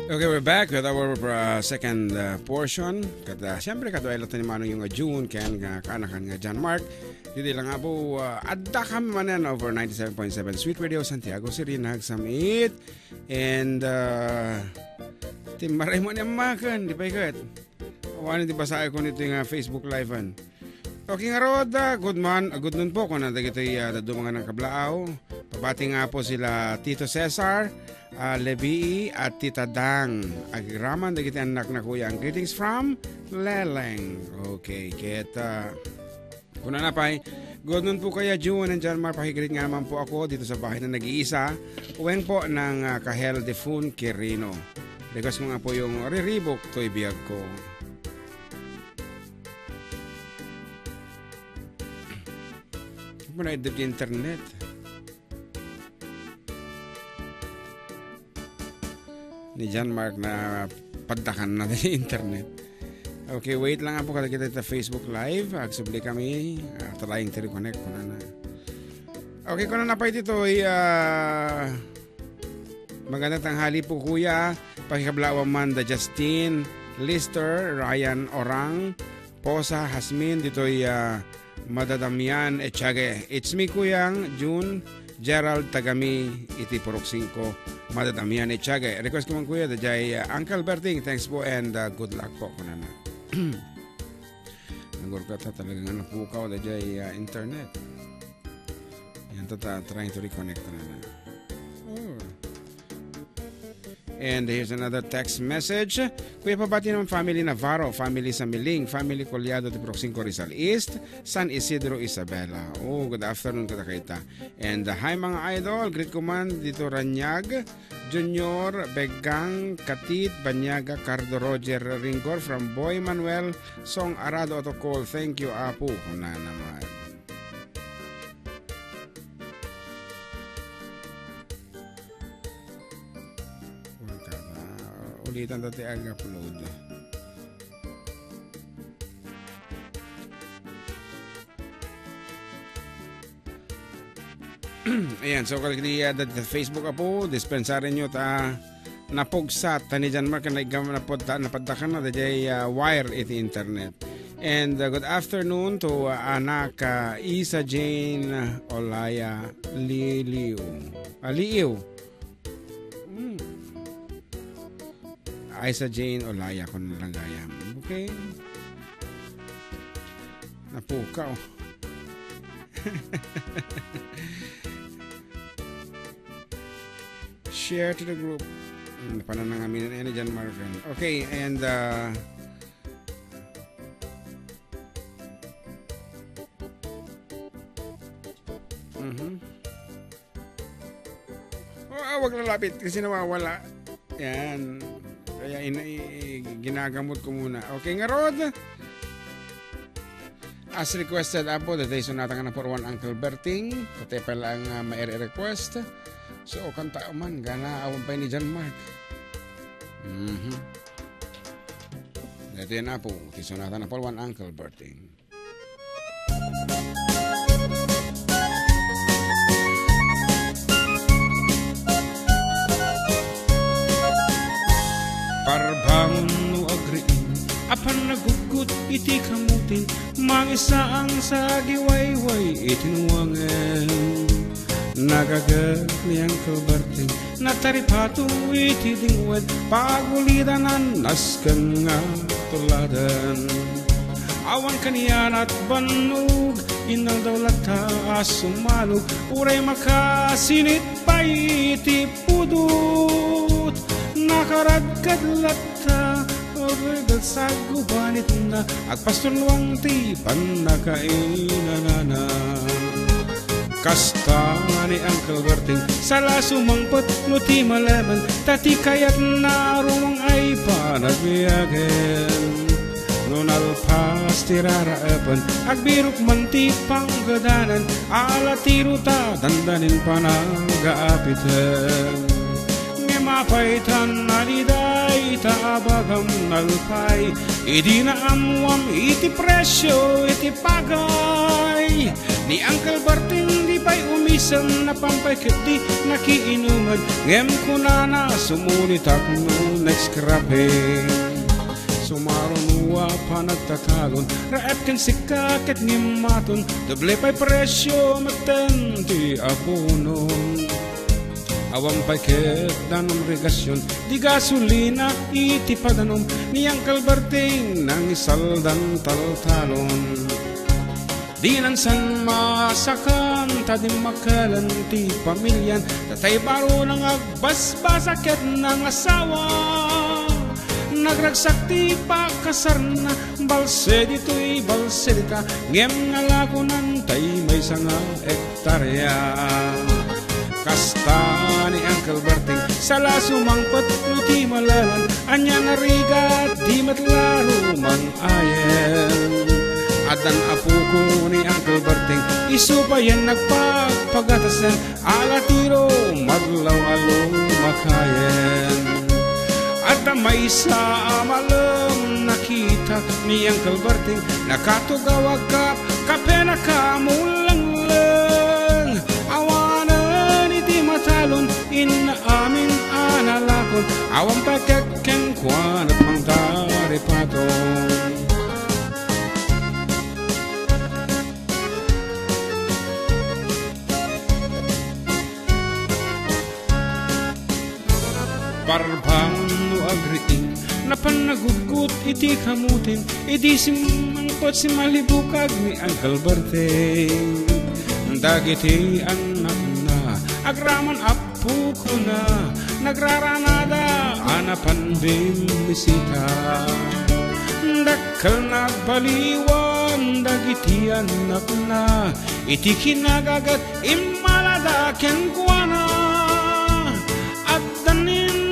Okay, we're back with our second portion. Kada siyempre kadway lang ni manong yung June kan kanakan nga John Mark. Dili lang nga po adda kami manan over 97.7 Sweet Radio Santiago City nagsamit. And timaray mo niya makan, di ba ikat? Awan di basahe ko nito yung Facebook live an. Okay nga rod, good noon po kung nanda ito mga ng kablaaw. Pabati nga po sila Tito Cesar, Levi at Tita Dang. Agraman da kita anak na kuya. Greetings from Leleng. Okay, kita. Kuna na pa, good noon po kaya June and John Mar. Pakigrit nga naman po ako dito sa bahay na nag-iisa. Uweng po ng Kahel de Fun Quirino. Request mo nga po yung riribok to'y biyag ko. Muna idip yung internet. Ni John Mark na pagdakan na yung internet. Okay, wait lang po kada kita sa Facebook Live. Agsubli kami. Talayang to-reconnect ko na. Okay, kung na pa ito magandang tanghali po kuya. Pakikablaw Amanda Justin, Lister, Ryan Orang, Posa, Hasmin. Dito'y Madadamian Echage. It's me kuyang June Gerald Tagami iti Purok 5 Madadamian Echage. Request ko man kuya dajay Uncle Berting. Thanks po and good luck po kunana. Nagor ka talaga nga napukaw dajay internet. Yan trying to reconnect na. And here's another text message. Kuya pabati naman family Navarro, family Samiling, family Colyado de Proxinco Rizal East, San Isidro Isabela. Oh, good afternoon kada kaita. And hi mga idol, greet ko man dito Ranyag, Junior, Begang, Katit, Banyaga, Cardo Roger Ringor from Boy Manuel, Song Arado Otocol. Thank you Apo. Kuna naman. Ulitan dati ag-upload. Ayan, so kalagli dati Facebook po, dispensarin nyo napugsat ni John Mark na napaddakan na dati wire iti internet. And good afternoon to anak Isa Jane Olaya Liiw. Isa Jane Olaya ko na lang gayam. Okay. Napukaw. Share to the group. Pananangaminan na dyan, Marvin. Okay, and wag lalapit kasi nawawala. Yan. Kaya ginagamot ko muna. Okay nga Rod. As requested apo, dati sunatan ka na for one Uncle Berting. Pati pa lang ma-request. So, kanta man, gana awan pa ni John Mark. Dati na po, sunatan na for one Uncle Berting. Parbangon no agriin, apan nagugut iti kamutin, mangisaang sa giwayway itinuwangan. Nagagat niyang kabarting, nataripato iti dingwed, pagulidanan naskan nga tuladan. Awan kaniyan at banug, inang daw latas sumalog, uray makasinit pa iti pudut. Nakaradkad lata, oragad sa gubanit na, agpastulwang tipan na kainanana. Kasta ni Uncle Berting, sala sumangpot no ti malaman, tati kayat na rumang ay panagbiyagen. No nalpas ti raraapan, agbirok man ti panggadanan, ala tiruta dandanin panagaapitan. Mapaitan naliday taabagam nalpay, idi na amuam iti presyo iti pagay ni Uncle Berting di pa'y bisan na pampay di nakiinuman ngem ko na sumulitak no next krape sumaron pa nagtatalon raep ken sikak ket ngimaton doble pay presyo maten ti abonon awang paket danom regasyon di gasolina iti padanom niyang kalbarting nang isaldan taltalon dinan san masakan tadim makalan ti pamilyan tatay baro nang agbasbasaket ng asawa nagragsak ti pakasarna balse dito'y balse dita ngem ngalakunan tay may sanga ektarya kasta ni Uncle Berting sala sumangpot no ti malaman anya narigat di matlaro man ayen adan apo ko ni Uncle Berting isupayan nagpagpagatasan alatiro maglaw-along makayen at may sa malam nakita ni Uncle Berting nakatugawag ka kapena kamulang awanan iti matalon inaamin analakon awang pakekeng kwan at mangtaripaton Barbang no agriing napanagugot iti kamutin iti simangkot si malibukag ni Uncle Berting dagiti anak na agraman apo ko na nagraranada anapan bimisita dakkel nagbaliwan dagiti anak na iti kinagagat imalada ken kuana at danin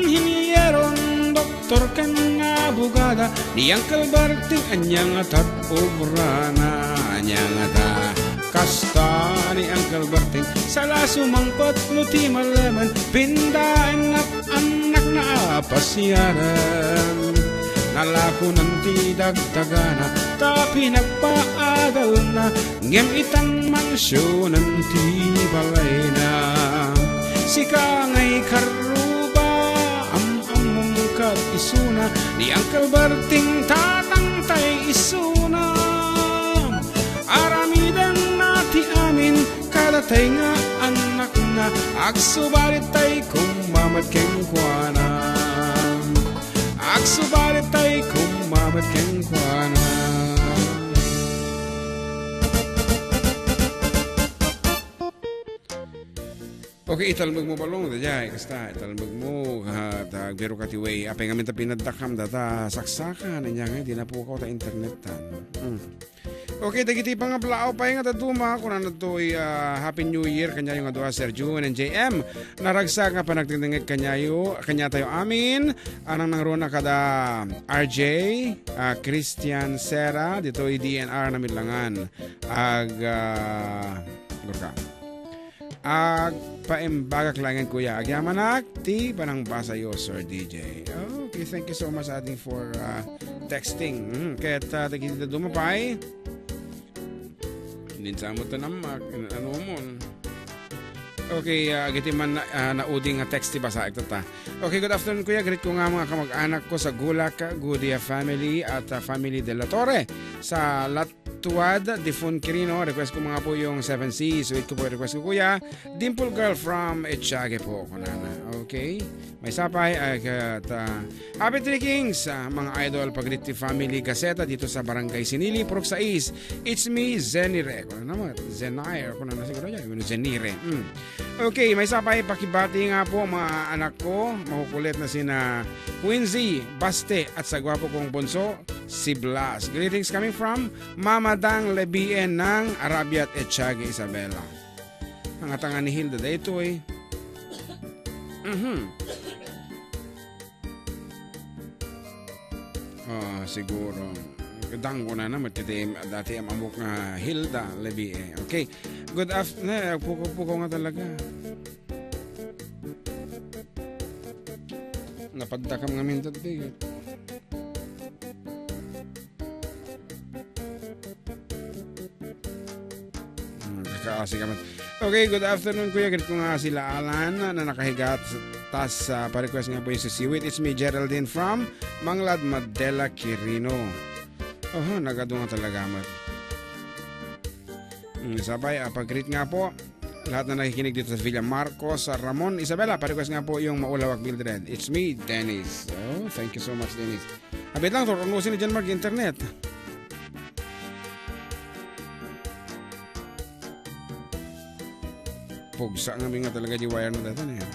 doktor kan nga bugada ni Uncle Berting anyang atat obrana anyang ata kasta ni Uncle Berting sala sumangpot no ti malaman pindaen at anak na pasyaran nalakunan ti dagdagana tapi nagpaadal na ngem itang mansyonan ti balay na sika ngay kat isuna ni Uncle Berting tatangtay isuna aramidan nati amin kadatay nga anak na agsubalit tay kung mamat keng kuana agsubalit tay kung mamat keng kuana okay, italmag mo balong dajay kasta italmag mo biro ka ti way apay ngamin ta pinadakam data saksakan nya nga di na po ka ta internet tan. Okay, dagiti pang ablao pa nga daduma kun ano to Happy New Year kanya yung adwa Sir June and JM naragsak nga panagtindingit kanya tayo amin anang nangrona kada RJ Christian Sera dito DNR na midlangan paimbagak langan kuya agyamanak ti panang basayo Sir DJ. Okay, thank you so much ating for texting. Kaya't tagitita dumapay ninsa mo to namak ano mo. Okay, giti man nauding nga text ti basa ta. Okay, good afternoon kuya. Greet ko nga mga kamag-anak ko sa Gulak Gudia family at family de la Torre sa Tuwad, Difon Quirino, request ko mga po yung 7C. Sweet ko po request ko kuya. Dimple Girl from Etchage po. Kunana. Okay. May sapay. Happy Three Kings, mga idol, Pagriti Family Gazeta dito sa Barangay Sinili, Purok 6. It's me, Zenire. Kunana naman. Zenire. Kunana siguro niya. Zenire. Okay. May sapay. Pakibati nga po mga anak ko. Makukulit na sina Quincy, Baste at sa gwapo kong bunso, si Blas. Greetings coming from Mama Dang Lebien ng Arabia at Etchage Isabela. Ang atangan ni Hilda da ito eh. Siguro. Kadang ko na naman dati ang amok nga Hilda Lebien. Okay. Good afternoon. Puko nga talaga. Napadtakam nga mintot bigit. Okay, good afternoon kuya. Ganit ko nga sila Alan na nakahiga tas pa-request nga po yung sisiwit. It's me Geraldine from Manglad, Madela, Quirino. Nagado nga talaga mat. Sabay, pag-greet nga po lahat na nakikinig dito sa Villa Marcos, Ramon, Isabela, pa-request nga po yung Maulawak Mildred. It's me, Dennis. Oh, thank you so much, Dennis. Abit lang, turunusin ni John Mark internet. Pugsa nga nga talaga di wire na dito na yan.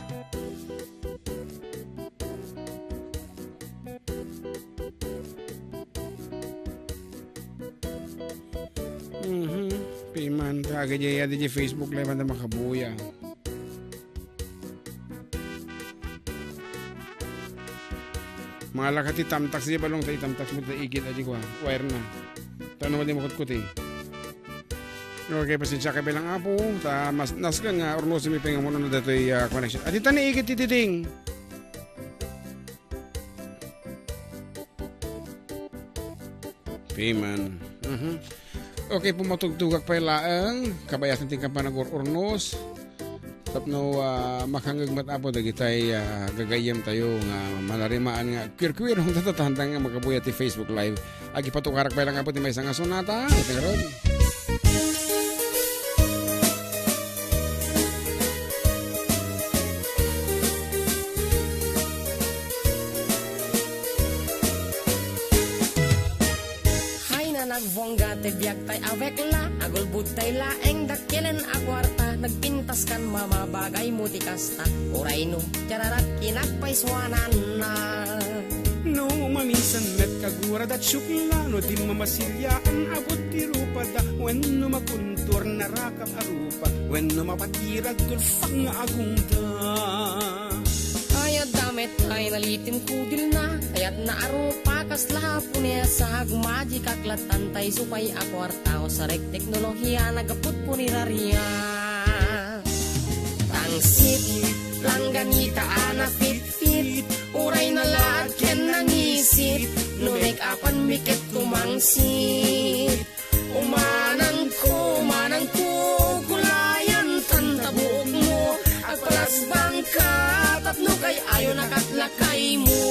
Piman, taga jaya di Facebook live na makabuya. Mga lakati tamtak siya balong tayo tamtak mo tayo igit aji ko wire na. Tanong mo di makut-kuti. Okay, pasensya ka bilang apo. Mas naskan nga orno si mi penga mo na dito yung connection. At ito na igit tititing. Piman. Okay, pumatugtugak pa ilaang kabayas natin ka pa nag-urnos tapno makangag matapo dagi tay gagayam tayo nga malarimaan nga queer hong tatatandang nga magabuya ti Facebook live agi patukarak pa lang apo ti may nga sonata ito nga ron. Nagvongga te biag tay awek la agol butay la eng dakilen agwarta nagpintas kan mamabagay mo ti kasta oray no tararak kinakpay swanan na no mamisan met kagura dat syukla no di mamasilyaan abot ti rupa da when no makuntur narakap arupa when no mapatirag tulfak nga agungda ayat damet ay nalitin kudil na ayat na arupa kasla punya sa agmaji kaklatan tay supay akwartao sa rek teknolohiya nagaput puniraria tangsit langganita ana fit uray na lahat ken nangisit no make upan mikit kumangsit umanang ko kulayan tantabuk mo agpalas bangka tapno kay ayo nakatlakay mo.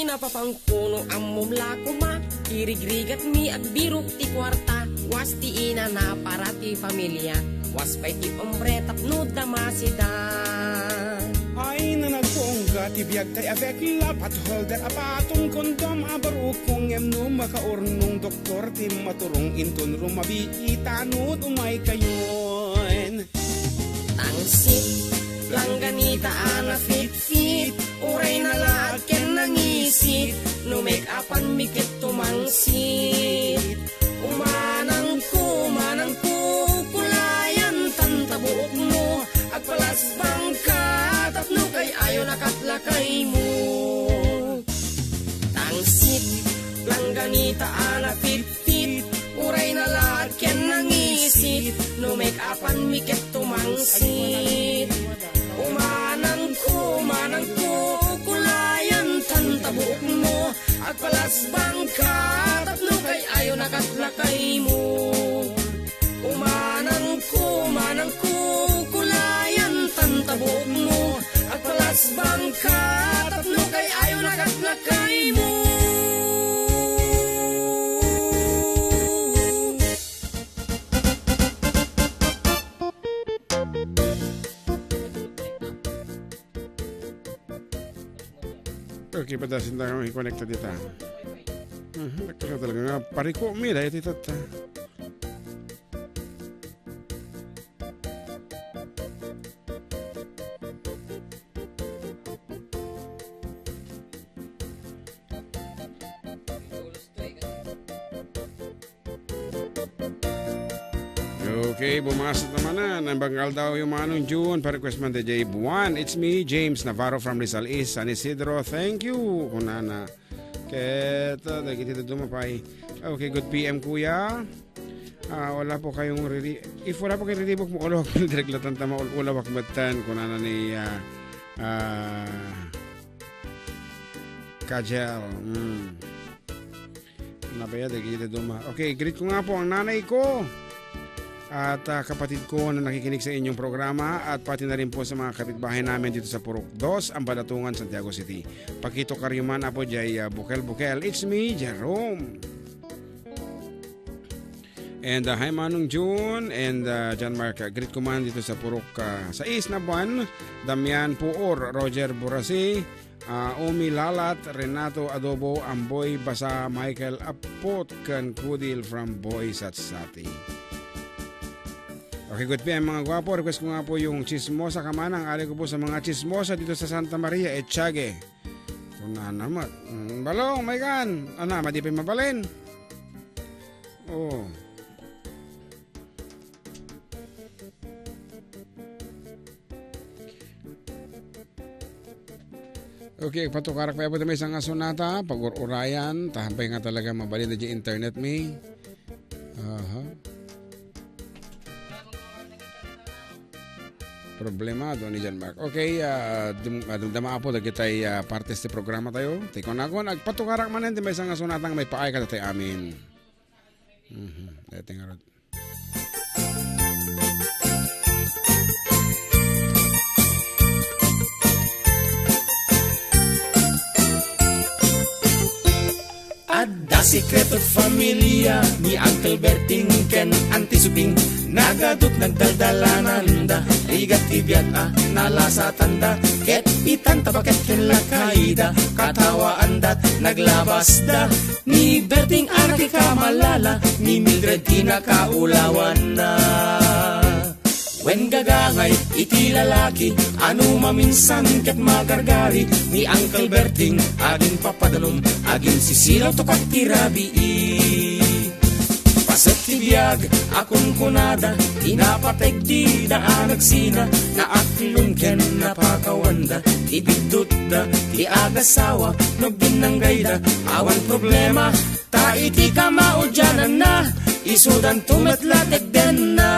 Napapangkuno ang mumla kuma irigrigat mi at biruk ti kwarta was ti ina na para ti familia was pay ti ombre tapno damasida ay na nagpongga ti biag tay avek la patholder apatong kondom abarukong emno makaurnong doktor ti maturong inton rumabi itanot umay kayon tangsit langganita ana fit uray na lahat ken nangisit no make upan mikit tumangsit umanang ko kulayan tantabuok mo agpalas bangka tapno kay ayo nakatlakay mo tangsit langganita ana fit uray na lahat ken nangisit no make upan mikit tumangsit umanang ko kulayan tantabuk mo agpalas bangka tatlo kay ayo nakatlakay mo umanang ko kulayan tantabuk mo agpalas bangka tatlo kay ayo nakatlakay mo. Okay, padasin na kami connected dito. Nagkala talaga nga pariko mila ito tata. Okay, bumasot naman na. Nambanggal daw yung manong June. Pa-request man DJ Buwan. It's me, James Navarro from Rizal East, San Isidro. Thank you, kunana. Keto, dahil dito dumapay. Okay, good PM kuya. Wala po kayong if wala po kayong riribok mo, ulawak mo direklatan tama, ulawak batan, kunana ni Kajel. Napaya, dahil dito duma. Okay, greet ko nga po ang nanay ko. At kapatid ko na nakikinig sa inyong programa at pati na rin po sa mga kapitbahay namin dito sa Purok 2, Ambalatungan, Santiago City. Pakito Karyuman apo jay bukel. It's me, Jerome. And hi Manong June and John Mark. Greet ko man dito sa Purok sa East na buwan. Damian Puor, Roger Burasi, Omi Lalat, Renato Adobo, Amboy Basa, Michael Apot, Kan Kudil from Boy Satsati. Okay, good PM mga gwapo. Request ko nga po yung chismosa kamanang. Ari ko po sa mga chismosa dito sa Santa Maria, Etchage. Kuna naman. Balong, may kan. Ano, madipin mabalin. Oh. Okay, patukarak pa po may isang asunata. Pag-urayan. Tahampay nga talaga mabalin na di internet me. Problemado ni John Mark. Okay, dumdama po dagit tay parte sa programa tayo. Tiko na ko nagpatukarak man hindi may isang sunatang may paay ka tay amin. Dating arod. Adda Secreto Familia ni Uncle Berting ken Auntie Suping nagadut nagdaldalananda rigat tibiyat nalasa tanda ket pitan tabaket ken lakaida katawa andat naglabas da ni Berting anak kamalala ni Mildred kinakaulawan na. Wen gagangay iti lalaki anu maminsan ket magargari ni Uncle Berting agin papadalom agin sisilaw to katirabi paset ti biyag akon kunada tinapateg di daan nagsina na aklon ken napakawanda ibidut da ti agasawa no binanggay da awan problema ta iti kamaudyanan na isudan tumetlatek den na.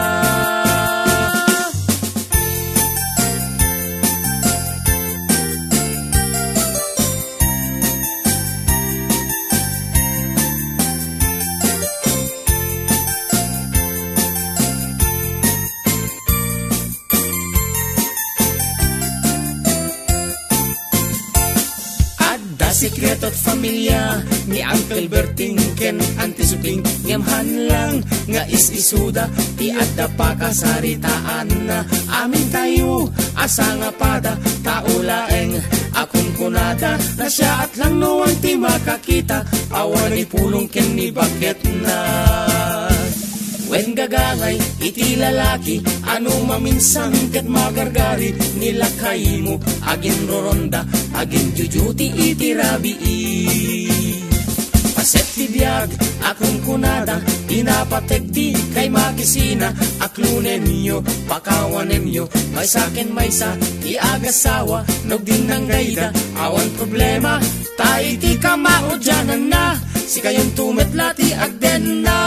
Sekreto at familia ni Uncle Berting ken Auntie Suping ngemhan lang nga is-isuda ti adda pa kasaritaan na amin tayo asa nga pada taulaeng akon kunada na siya at lang nuwan ti makakita awan ipulong ken ni bakit na. Wen gagangay iti lalaki anu maminsang ket magargari nilakay mo agin roronda agin jujuti iti rabi paset ti biyag akong kunada pinapateg di kay makisina aklunen nyo pakawanen nyo may sakin may sa iagasawa nog din ng gayda awan problema ta iti kamaudyanan na si kayong tumetlati agden na.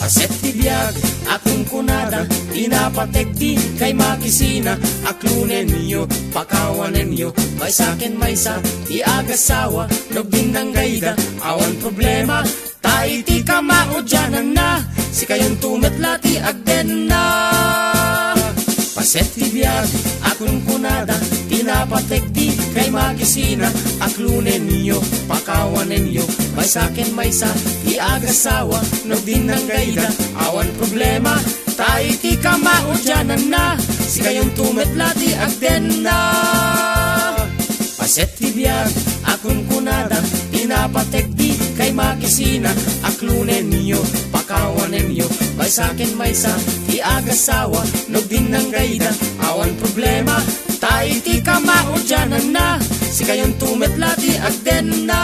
Paset ti biyag akong kunada pinapateg di kay makisina aklunen nyo pakawanen nyo may sakin may sa iagasawa nog din ng gayda awan problema ta iti kamaudyanan na si kayong tumetlati agden na. Paset ti biyag akong kunada pinapateg di kay makisina aklunen nyo pakawanen nyo may sakin may sa iagasawa nog din ng gayda awan problema ta iti kamaudyanan na si kayong tumetlati agden na. Paset ti biyag akong kunada pinapateg di kay makisina aklunen nyo pakawanen nyo may sakin may sa iagasawa nog din ng gayda awan problema ta iti kamaudyanan na si kayong tumetlati agden na.